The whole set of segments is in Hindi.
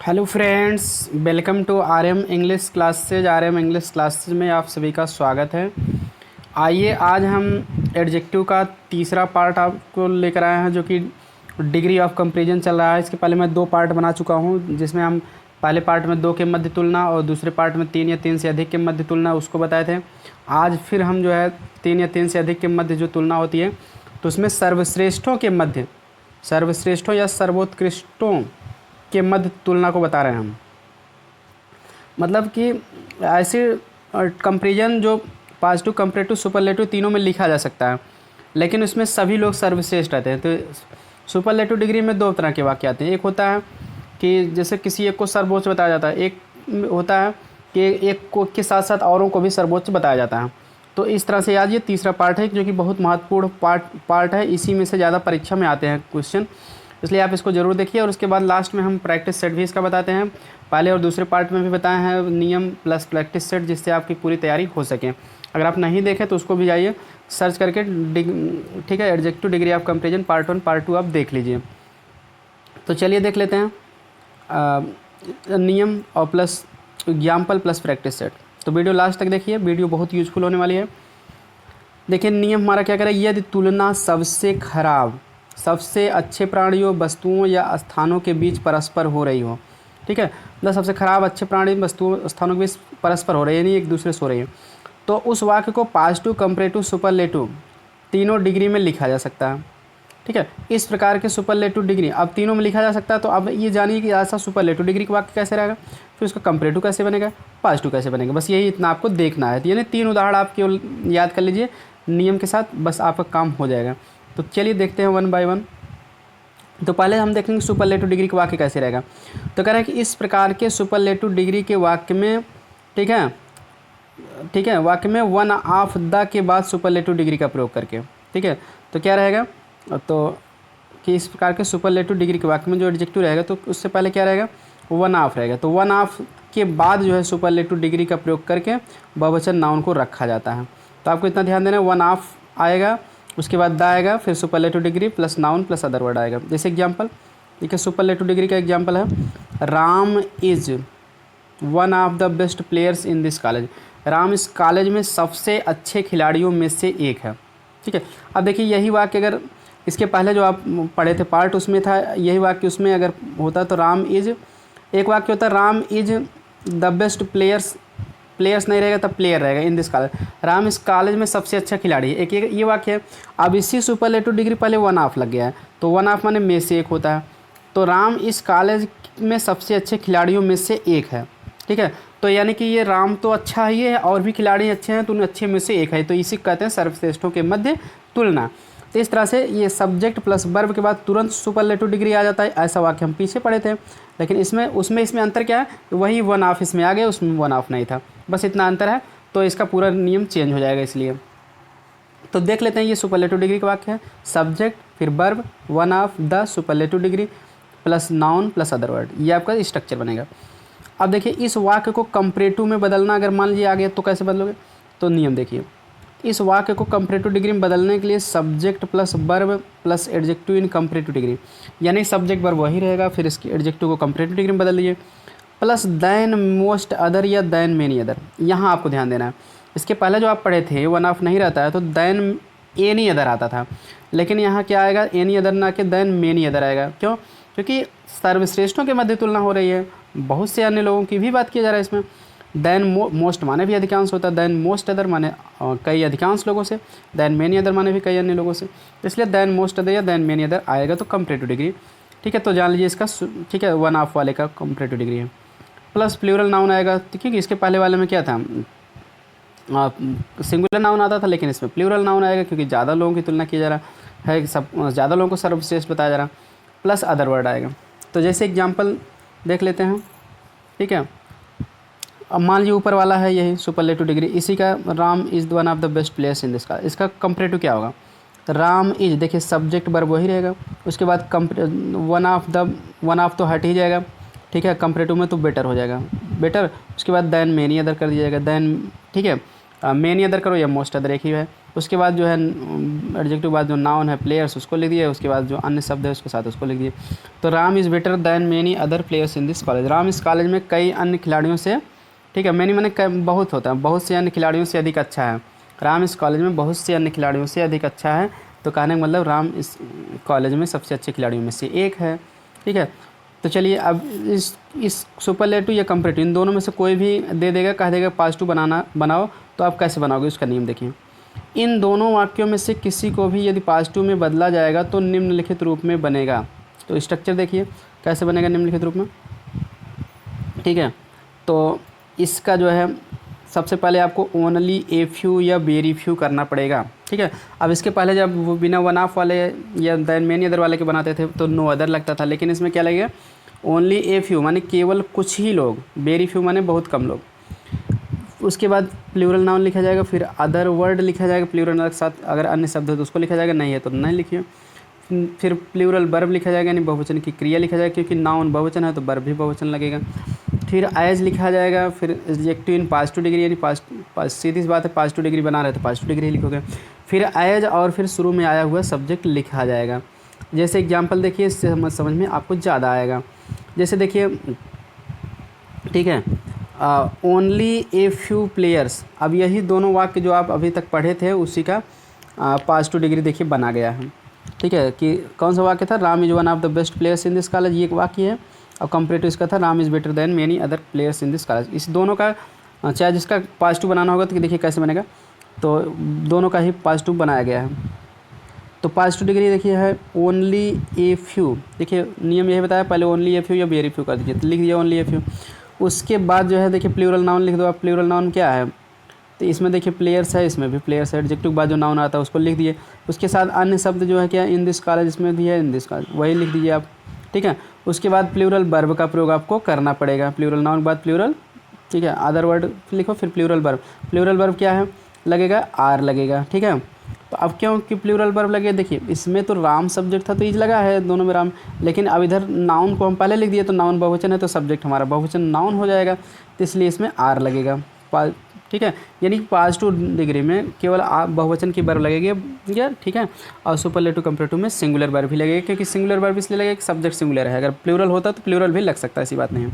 Hello friends, welcome to R M English classes. R M English classes में आप सभी का स्वागत है। आइए आज हम एडजेक्टिव का तीसरा पार्ट आपको लेकर आए हैं, जो कि डिग्री ऑफ कंपैरिजन चल रहा है। इसके पहले मैं 2 पार्ट बना चुका हूं, जिसमें हम पहले पार्ट में 2 के मध्य तुलना और दूसरे पार्ट में 3 या 3 से अधिक के मध्य तुलना उसको बताए थे। आज फिर हम जो है 3 या 3 से अधिक के मध्य जो तुलना होती है, तो उसमें सर्वश्रेष्ठों के मध्य, सर्वश्रेष्ठों या सर्वोत्कृष्टों के मध्य तुलना को बता रहे हैं हम। मतलब कि ऐसे कंपेरिजन जो पॉजिटिव, कंपैरेटिव, सुपरलेटिव तीनों में लिखा जा सकता है, लेकिन उसमें सभी लोग सर्वश्रेष्ठ रहते हैं। तो सुपरलेटिव डिग्री में 2 तरह के वाक्य आते हैं। एक होता है कि जैसे किसी एक को सर्वोच्च बताया जाता है, एक होता है कि एक को के साथ साथ औरों को भी सर्वोच्च बताया जाता है। तो इस तरह से आज ये तीसरा पार्ट है, जो कि बहुत महत्वपूर्ण पार्ट है। इसी में से ज़्यादा परीक्षा में आते हैं क्वेश्चन, इसलिए आप इसको ज़रूर देखिए। और उसके बाद लास्ट में हम प्रैक्टिस सेट भी इसका बताते हैं। पहले और दूसरे पार्ट में भी बताए हैं नियम प्लस प्रैक्टिस सेट, जिससे आपकी पूरी तैयारी हो सके। अगर आप नहीं देखें तो उसको भी जाइए सर्च करके, ठीक है, adjective degree of comparison part 1 part 2 आप देख लीजिए। तो चलिए देख लेते हैं नियम और plus example plus practice set. तो वीडियो लास्ट तक देखिए, वीडियो बहुत यूजफुल होने वाली है। देखिए नियम हमारा क्या करें, यदि तुलना सबसे खराब, सबसे अच्छे प्राणियों, वस्तुओं या स्थानों के बीच परस्पर हो रही हो, ठीक है, मतलब सबसे खराब अच्छे प्राणी, वस्तुओं, स्थानों के बीच परस्पर हो रही है, यानी एक दूसरे से हो रही है, तो उस वाक्य को पॉजिटिव, कंपैरेटिव, सुपरलेटिव तीनों डिग्री में लिखा जा सकता है। ठीक है, इस प्रकार के सुपरलेटिव डिग्री अब तीनों में लिखा जा सकता है। तो अब ये जानिए कि ऐसा सुपरलेटिव डिग्री का वाक्य कैसे रहेगा, फिर उसका कंपैरेटिव कैसे बनेगा, पॉजिटिव कैसे बनेगा। बस यही इतना आपको देखना है। यानी 3 उदाहरण आप केवल याद कर लीजिए नियम के साथ, बस आपका काम हो जाएगा। तो चलिए देखते हैं 1 बाय 1। तो पहले हम देखेंगे सुपरलेटिव डिग्री का वाक्य कैसे रहेगा। तो कह रहे हैं कि इस प्रकार के सुपरलेटिव डिग्री के वाक्य में, ठीक है, वाक्य में वन ऑफ द के बाद सुपरलेटिव डिग्री का प्रयोग करके, ठीक है, तो क्या रहेगा, तो कि इस प्रकार के सुपरलेटिव डिग्री के वाक्य में जो एडजेक्टिव रहेगा, तो उससे पहले क्या रहेगा, वन ऑफ रहेगा। तो वन ऑफ के बाद जो है सुपरलेटिव डिग्री का प्रयोग करके बहुवचन नाउन को रखा जाता है। तो आपको इतना ध्यान देना है, वन ऑफ आएगा, उसके बाद द आएगा, फिर superlative degree plus noun plus other word आएगा। जैसे एग्जांपल, ठीक है, सुपरलेटिव डिग्री का एग्जांपल है, Ram is one of the best players in this college. Ram इस कॉलेज में सबसे अच्छे खिलाड़ियों में से एक है। ठीक है, अब देखिए यही वाक्य अगर इसके पहले जो आप पढ़े थे पार्ट, उसमें था यही वाक्य, उसमें अगर होता तो राम इज़, एक वाक्य होता Ram is the best players, players नहीं रहेगा तब प्लेयर रहेगा, इन दिस कॉलेज, राम इस कॉलेज में सबसे अच्छा खिलाड़ी है, एक ये वाक्य है। अब इसी सुपरलेटिव डिग्री पहले वन ऑफ लग गया है, तो वन ऑफ माने में से एक होता है, तो राम इस कॉलेज में सबसे अच्छे खिलाड़ियों में से एक है। ठीक है, तो यानी कि ये राम तो अच्छा ही है और भी खिलाड़ी अच्छे हैं, तो उन अच्छे में से एक है, तो इसी को कहते हैं सर्वश्रेष्ठों के मध्य तुलना। तो इस तरह से ये सब्जेक्ट प्लस वर्ब के बाद तुरंत सुपरलेटिव डिग्री आ जाता है। ऐसा वाक्य हम पीछे पढ़े थे, लेकिन इसमें अंतर क्या है, वही वन ऑफ इसमें आ गया, उसमें वन ऑफ नहीं था, बस इतना अंतर है। तो इसका पूरा नियम चेंज हो जाएगा इसलिए। तो देख लेते हैं, ये सुपरलेटिव डिग्री का वाक्य है, सब्जेक्ट फिर verb one of the superlative degree plus noun plus other word, ये आपका स्ट्रक्चर बनेगा। अब देखिए इस वाक्य को कंपैरेटिव में बदलना, अगर मान लीजिए आ गया तो कैसे बदलोगे, तो नियम देखिए, इस वाक्य को कंपैरेटिव डिग्री में बदलने के लिए subject plus verb plus adjective in comparative degree, यानी सब्जेक्ट वर्ब वही रहेगा, फिर इसकी एडजेक्टिव को कंपैरेटिव डिग्री में बदल लीजिए, प्लस दैन मोस्ट अदर या दैन मेनी अदर। यहाँ आपको ध्यान देना है, इसके पहले जो आप पढ़े थे वन ऑफ नहीं रहता है, तो दैन एनी अदर आता था, लेकिन यहाँ क्या आएगा, एनी अदर ना के दैन मेनी अदर आएगा। क्यों, क्योंकि सर्वश्रेष्ठों के मध्य तुलना हो रही है, बहुत से अन्य लोगों की भी बात किया जा रहा है इसमें। दैन मोस्ट माने भी अधिकांश होता है, दैन मोस्ट अदर माने कई अधिकांश लोगों से, दैन मेनी अदर माने भी कई अन्य लोगों से, इसलिए दैन मोस्ट अदर या दैन मेनी अदर आएगा तो कंपैरेटिव डिग्री। ठीक है, तो जान लीजिए इसका, ठीक है, वन ऑफ वाले का कंपैरेटिव डिग्री है। प्लस प्लूरल नाउन आएगा, क्योंकि इसके पहले वाले में क्या था, सिंगुलर नाउन आता था, लेकिन इसमें प्लूरल नाउन आएगा क्योंकि ज़्यादा लोगों की तुलना की जा रहा है, सब ज़्यादा लोगों को सर्वश्रेष्ठ बताया जा रहा, प्लस अदर वर्ड आएगा। तो जैसे एग्जांपल देख लेते हैं, ठीक है, अब मान लीजिए ऊपर वाला है यही सुपरलेटिव डिग्री, इसी का Ram is one of the best players in this का, इसका कंपैरेटिव क्या होगा, राम इज, देखिए सब्जेक्ट वर्ब वही रहेगा, उसके बाद वन ऑफ तो हट ही जाएगा, ठीक है, कंपैरेटिव में तो बेटर हो जाएगा, बेटर, उसके बाद दैन मेनी अदर कर दिया जाएगा, दैन, ठीक है, मेनी अदर करो या मोस्ट अदर एक ही है, उसके बाद जो है एडजेक्टिव बाद जो नाउन है प्लेयर्स उसको लिख दिए, उसके बाद जो अन्य शब्द है उसके साथ उसको लिख दिए। तो Ram is better than many other players in this college. Ram इस कॉलेज में कई अन्य खिलाड़ियों से, ठीक है, मैनी मैंने बहुत होता है, बहुत से अन्य खिलाड़ियों से अधिक अच्छा है। राम इस कॉलेज में बहुत से अन्य खिलाड़ियों से अधिक अच्छा है, तो कहने का मतलब राम इस कॉलेज में सबसे अच्छे खिलाड़ियों में से एक है। ठीक है, तो चलिए अब इस सुपरलेटिव या कंपैरेटिव इन दोनों में से कोई भी दे देगा, कह देगा पॉजिटिव बनाओ, तो आप कैसे बनाओगे उसका नियम देखिए। इन दोनों वाक्यों में से किसी को भी यदि पॉजिटिव में बदला जाएगा तो निम्नलिखित रूप में बनेगा। तो स्ट्रक्चर देखिए कैसे बनेगा निम्नलिखित रूप में। ठीक है, तो इसका जो है सबसे पहले आपको ओनली ए फ्यू या वेरी फ्यू करना पड़ेगा। ठीक है, अब इसके पहले जब वो बिना वन ऑफ वाले या दैन मेनी अदर वाले के बनाते थे तो नो अदर लगता था, लेकिन इसमें क्या लगेगा ओनली ए फ्यू माने केवल कुछ ही लोग, वेरी फ्यू माने बहुत कम लोग। उसके बाद प्लूरल नाउन लिखा जाएगा, फिर अदर वर्ड लिखा जाएगा प्लूरल के साथ, अगर अन्य शब्द है तो उसको लिखा जाएगा, नहीं है तो नहीं लिखिए। फिर प्लूरल वर्ब लिखा जाएगा यानी बहुवचन की क्रिया लिखा जाएगा, क्योंकि नाउन बहुवचन है तो वर्ब भी बहुवचन लगेगा। फिर एज लिखा जाएगा, फिर एडजेक्टिव इन पॉजिटिव डिग्री यानी सीधी सी बात है पॉजिटिव डिग्री बना रहे तो पॉजिटिव डिग्री ही लिखोगे। फिर एज और फिर शुरू में आया हुआ सब्जेक्ट लिखा जाएगा। जैसे एग्जांपल देखिए, इससे समझ में आपको ज़्यादा आएगा। जैसे देखिए, ठीक है, ओनली ए फ्यू प्लेयर्स, अब यही दोनों वाक्य जो आप अभी तक पढ़े थे उसी का पॉजिटिव डिग्री देखिए बना गया है। ठीक है, कि कौन सा वाक्य था, Ram is one of the best players in this college, ये एक वाक्य है। और कंपेरेटिव इसका था Ram is better than many other players in this college. इस दोनों का चाहे जिसका पॉजिटिव बनाना होगा तो देखिए कैसे बनेगा, तो दोनों का ही पॉजिटिव बनाया गया है। तो पॉजिटिव डिग्री देखिए है ओनली ए फ्यू, देखिए नियम यही बताया, पहले ओनली ए फ्यू या वेरी फ्यू कर दीजिए, तो लिख दिया ओनली ए फ्यू। उसके बाद जो है देखिए प्लूरल नाउन लिख दो आप। प्लूरल नाउन क्या है, तो इसमें देखिए प्लेयर्स है, इसमें भी प्लेयर्स है, एडजेक्टिव बाद जो नाउन आता है उसको लिख दिए। उसके साथ अन्य शब्द जो है क्या इन दिस कॉलेज, इसमें भी है इन दिस कॉलेज, वही लिख दीजिए आप। ठीक है, उसके बाद प्लूरल वर्ब का प्रयोग आपको करना पड़ेगा, प्लूरल नाउन के बाद प्लूरल, ठीक है, अदर वर्ड लिखो, फिर प्लूरल वर्ब। प्लूरल वर्ब क्या है, लगेगा आर लगेगा। ठीक है, तो अब क्यों कि प्लूरल वर्ब लगे, देखिए इसमें तो राम सब्जेक्ट था तो इज लगा है दोनों में राम, लेकिन अब इधर नाउन को हम पहले लिख दिए तो नाउन बहुवचन है तो सब्जेक्ट हमारा बहुवचन नाउन हो जाएगा, तो इसलिए इसमें आर लगेगा। ठीक है, यानी पॉजिटिव डिग्री में केवल बहुवचन की वर्ब लगेगी या, ठीक है, और सुपरलेटिव कंपैरेटिव में सिंगुलर वर्ब भी लगेगा, क्योंकि सिंगुलर वर्ब इसलिए लगेगा कि सब्जेक्ट सिंगुलर है। अगर प्लूरल होता तो प्लूरल भी लग सकता है, ऐसी बात नहीं है।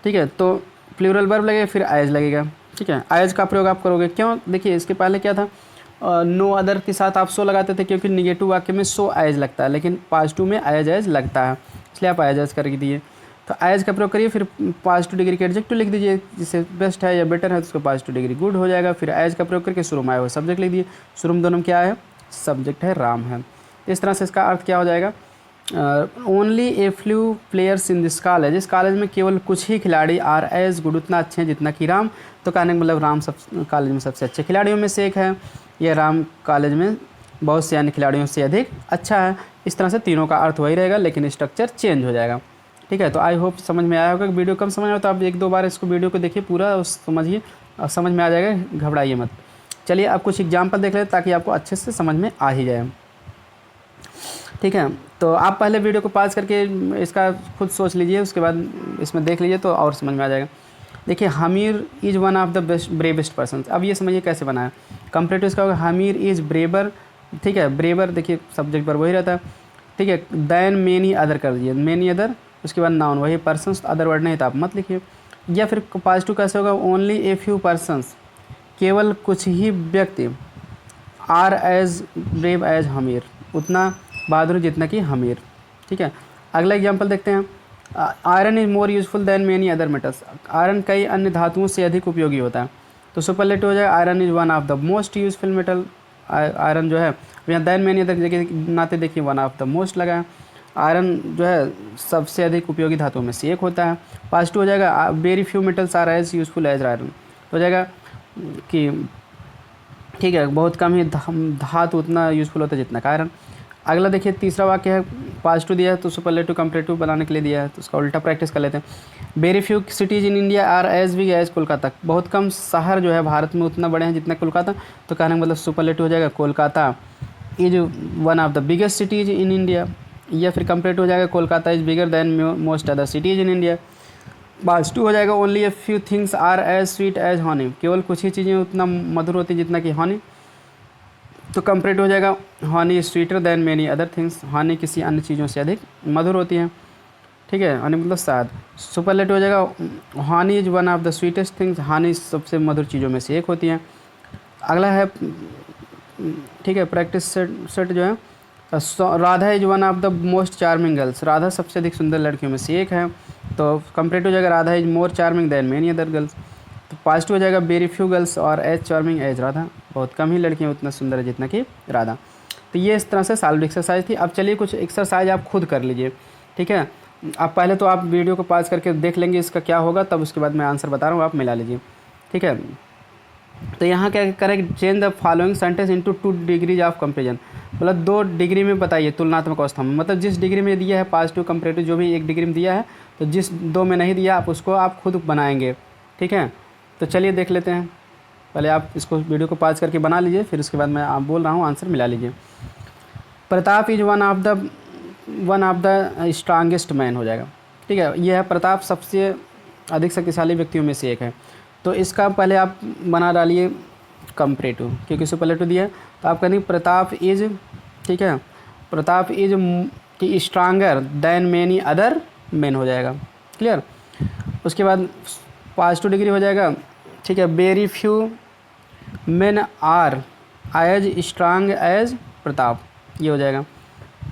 ठीक है, तो प्लूरल वर्ब लगेगा, फिर एज लगेगा। ठीक है, एज का प्रयोग आप करोगे, क्यों, देखिए इसके पहले क्या था, नो अदर के साथ आप सो लगाते थे, क्योंकि निगेटिव वाक्य में सो एज लगता है, लेकिन पॉजिटिव में एज लगता है, इसलिए आप एज कर दिए। तो एज का प्रयोग करिए, फिर पॉजिटिव डिग्री के एडजेक्टिव लिख दीजिए, जिससे बेस्ट है या बेटर है तो उसका पॉजिटिव डिग्री गुड हो जाएगा। फिर एज का प्रयोग करके शुरू में आया हुआ सब्जेक्ट लिख दिए, शुरू में दोनों में क्या है, सब्जेक्ट है राम है। इस तरह से इसका अर्थ क्या हो जाएगा, only a few players in this college, इस कॉलेज में केवल कुछ ही खिलाड़ी आर एज गुड, उतना अच्छे हैं जितना कि राम। तो कहने का मतलब राम कॉलेज में सबसे अच्छे खिलाड़ियों में से एक है, या राम कॉलेज में बहुत से अन्य खिलाड़ियों से अधिक अच्छा है। इस तरह से तीनों का अर्थ वही रहेगा, लेकिन स्ट्रक्चर चेंज हो जाएगा। ठीक है, तो आई होप समझ में आया होगा। कि वीडियो कम समझ में हो तो आप एक दो बार इसको वीडियो को देखिए पूरा, और समझिए और समझ में आ जाएगा, घबराइए मत। चलिए आप कुछ एग्जाम्पल देख लेते ताकि आपको अच्छे से समझ में आ ही जाए। ठीक है, तो आप पहले वीडियो को पॉज करके इसका खुद सोच लीजिए, उसके बाद इसमें देख लीजिए तो और समझ में आ जाएगा। देखिए Hamir is one of the best bravest person, अब ये समझिए कैसे बनाया। कंपैरेटिव इसका होगा हमीर इज़ ब्रेवर, ठीक है, ब्रेवर देखिए सब्जेक्ट पर वही रहता है। ठीक है, दैन मेनी अदर कर दीजिए, मेनी अदर, उसके बाद नाउन वही, पर्सन्स अदर वर्ड नहीं तो आप मत लिखिए। या फिर पॉजिटिव कैसे होगा, ओनली ए फ्यू पर्सन्स, केवल कुछ ही व्यक्ति, are as brave as Hamir, उतना बहादुर जितना कि हमीर। ठीक है, अगला एग्जांपल देखते हैं। Iron is more useful than many other metals, iron कई अन्य धातुओं से अधिक उपयोगी होता है। तो सुपरलेटिव हो जाएगा iron is one of the most useful metal, iron जो है यहाँ दैन मेनी अदर जगह नाते देखिए वन ऑफ द मोस्ट लगा है, आयरन जो है सबसे अधिक उपयोगी धातुओं में से एक होता है। पॉजिटिव हो जाएगा very few metals are as useful as iron, हो जाएगा कि ठीक है बहुत कम ही धातु उतना यूजफुल होता है जितना का आयरन। अगला देखिए तीसरा वाक्य है, पॉजिटिव दिया है तो सुपरलेटिव कंपैरेटिव बनाने के लिए दिया है, तो उसका उल्टा प्रैक्टिस कर लेते हैं। Very few cities in India are as big as Kolkata, बहुत कम शहर जो है भारत में उतना बड़े हैं जितना कोलकाता, तो कहने का मतलब सुपरलेटिव हो जाएगा Kolkata is one of the biggest cities in India. या फिर कंपैरेटिव हो जाएगा Kolkata is bigger than most other cities in India. Positive हो जाएगा only a few things are as sweet as honey, केवल कुछ ही चीज़ें उतना मधुर होती जितना कि हनी। तो कंपेरेटिव हो जाएगा honey is sweeter than many other things, Honey किसी अन्य चीज़ों से अधिक मधुर होती है, ठीक है, हनी मतलब शायद। सुपरलेटिव हो जाएगा honey is one of the sweetest things, Honey सबसे मधुर चीज़ों में से एक होती है। अगला है, ठीक है, प्रैक्टिस सेट जो है, Radha is one of the most charming girls, Radha सबसे अधिक सुंदर लड़कियों में से एक है। तो कंपेरेटिव हो जाएगा Radha is more charming than many other girls. तो पॉजिटिव हो जाएगा very few girls are as charming as Radha, बहुत कम ही लड़कियां उतना सुंदर है जितना कि राधा। तो ये इस तरह से सॉल्व एक्सरसाइज थी। अब चलिए कुछ एक्सरसाइज आप खुद कर लीजिए, ठीक है। आप पहले तो आप वीडियो को पॉज करके देख लेंगे इसका क्या होगा, तब उसके बाद मैं आंसर बता रहा हूँ, आप मिला लीजिए, ठीक है। तो यहाँ क्या करें, change the following sentence into 2 degrees of comparison, मतलब 2 डिग्री में बताइए तुलनात्मक अवस्था में, मतलब जिस डिग्री में दिया है पॉजिटिव कंपेरेटिव जो भी 1 डिग्री में दिया है, तो जिस 2 में नहीं दिया आप उसको आप खुद बनाएंगे, ठीक है। तो चलिए देख लेते हैं, पहले आप इसको वीडियो को पॉज करके बना लीजिए, फिर उसके बाद मैं आप बोल रहा हूँ आंसर मिला लीजिए। Pratap is one of the strongest man हो जाएगा, ठीक है। यह है प्रताप सबसे अधिक शक्तिशाली व्यक्तियों में से एक है। तो इसका पहले आप बना डालिए कंपेरेटिव, क्योंकि सुपरलेटिव दिया है, तो आप कहेंगे प्रताप इज, ठीक है, प्रताप इज की stronger then many other man हो जाएगा, क्लियर। उसके बाद पॉजिटिव डिग्री हो जाएगा, ठीक है, very few men are as strong as Pratap, ये हो जाएगा।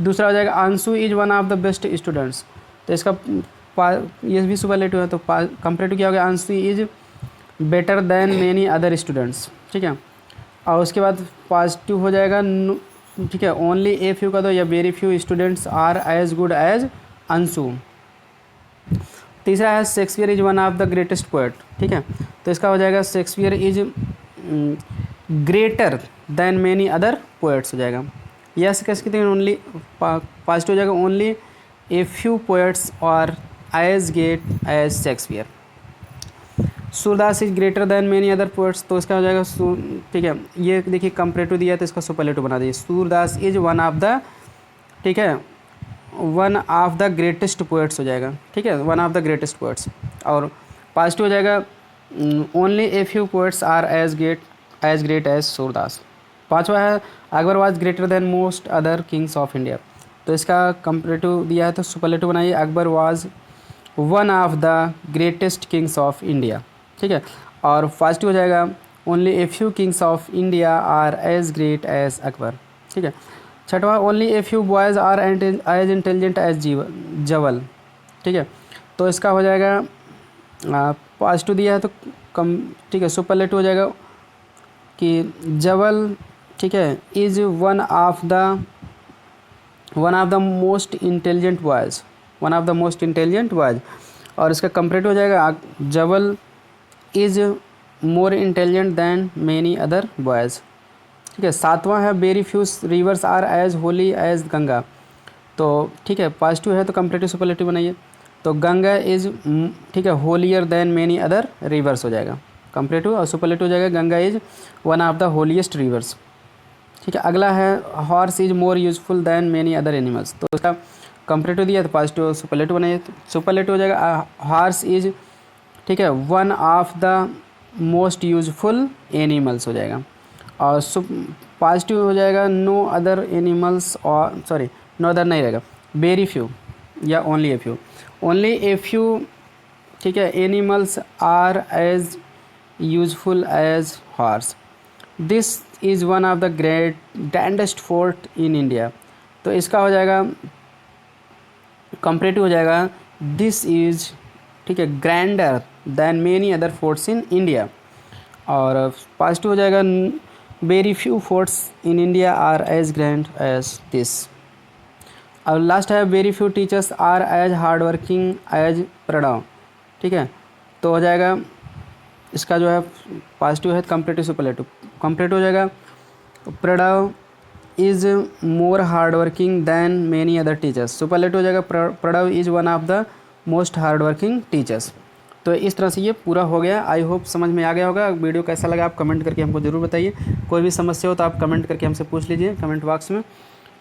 दूसरा हो जाएगा Anshu is one of the best students, तो इसका ये भी सुपरलेटिव है, तो कंपेरेटिव क्या हो गया, Anshu is better than many other students, ठीक है। और उसके बाद पॉजिटिव हो जाएगा, ठीक है, ओनली ए फ्यू का दो या very few students are as good as Anshu. तीसरा है Shakespeare is one of the greatest poet, ठीक है, तो इसका हो जाएगा Shakespeare is greater than many other poets हो जाएगा। यस कैसे कहते हैं, ओनली पॉजिटिव हो जाएगा only a few poets are as great as Shakespeare. Surdas is greater than many other poets, तो इसका हो जाएगा ठीक है, ये देखिए कंपेरेटिव दिया है तो इसका सुपरलेटिव बना दीजिए, Surdas is one of the, ठीक है, one of the greatest poets हो जाएगा, ठीक है, one of the greatest poets. और पॉजिटिव हो जाएगा only a few poets are as great as Surdas. पांचवा है Akbar was greater than most other kings of India, तो इसका कंपेरेटिव दिया है तो सुपरलेटिव बनाइए, Akbar was one of the greatest kings of India, ठीक है। और पॉजिटिव हो जाएगा only a few kings of India are as great as Akbar, ठीक है। छठवा only a few boys are as intelligent as Jawal, ठीक है, तो इसका हो जाएगा पॉजिटिव दिया है तो कम, ठीक है, सुपरलेटिव हो जाएगा कि जवल, ठीक है, is one of the most intelligent boys, one of the most intelligent boys. और इसका कंपेरेटिव हो जाएगा Jawal is more intelligent than many other boys, ठीक है। सातवां है very few rivers are as holy as Ganga, तो ठीक है, पॉजिटिव है तो कंपेरेटिव सुपरलेटिव बनाइए, तो गंगा इज, ठीक है, holier than many other rivers हो जाएगा कंपेरेटिव, और सुपरलेटिव हो जाएगा Ganga is one of the holiest rivers, ठीक है। अगला है horse is more useful than many other animals, तो उसका कंपेरेटिव दिया तो पॉजिटिव सुपरलेटिव बनाइए, तो सुपरलेटिव हो जाएगा हॉर्स इज, ठीक है, one of the most useful animals हो जाएगा। और पॉजिटिव हो जाएगा नो अदर एनिमल्स, और सॉरी नो अदर नहीं रहेगा, वेरी फ्यू या ओनली ए फ्यू, ठीक है, animals are as useful as horse. This is one of the grandest fort in India, तो इसका हो जाएगा कंपेरेटिव हो जाएगा दिस इज़, ठीक है, grander than many other forts in India. और पॉजिटिव हो जाएगा very few forts in India are as grand as this. और लास्ट है very few teachers are as hard working as Pranav, ठीक है, तो हो जाएगा इसका जो है पॉजिटिव है कंपेरेटिव सुपरलेटिव, कंपेरेटिव हो जाएगा Pranav is more hard working than many other teachers, superlative हो जाएगा Pranav is one of the most hard working teachers. तो इस तरह से ये पूरा हो गया। आई होप समझ में आ गया होगा। वीडियो कैसा लगा आप कमेंट करके हमको ज़रूर बताइए। कोई भी समस्या हो तो आप कमेंट करके हमसे पूछ लीजिए कमेंट बॉक्स में,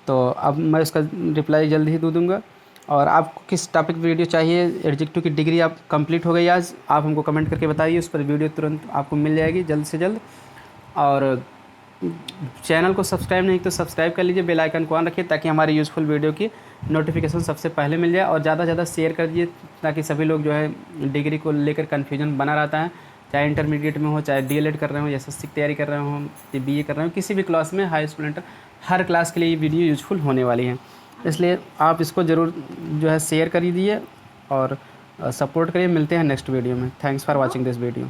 तो अब मैं उसका रिप्लाई जल्द ही दूंगा। और आपको किस टॉपिक पर वीडियो चाहिए, एडजेक्टिव की डिग्री आप कंप्लीट हो गई आज, आप हमको कमेंट करके बताइए, उस पर वीडियो तुरंत आपको मिल जाएगी जल्द से जल्द। और चैनल को सब्सक्राइब नहीं तो सब्सक्राइब कर लीजिए, बेल आइकन को ऑन रखिए ताकि हमारी यूज़फुल वीडियो की नोटिफिकेशन सबसे पहले मिल जाए, और ज़्यादा से ज़्यादा शेयर कर दीजिए ताकि सभी लोग जो है डिग्री को लेकर कन्फ्यूजन बना रहता है, चाहे इंटरमीडिएट में हो, चाहे डीएलएड कर रहे हो, एसएससी की तैयारी कर रहे हो, बीए कर रहे हो, किसी भी क्लास में हाई स्कूल इंटर, हर क्लास के लिए ये वीडियो यूज़फुल होने वाली है। इसलिए आप इसको ज़रूर जो है शेयर कर दीजिए और सपोर्ट करिए। मिलते हैं नेक्स्ट वीडियो में। Thanks for watching this video.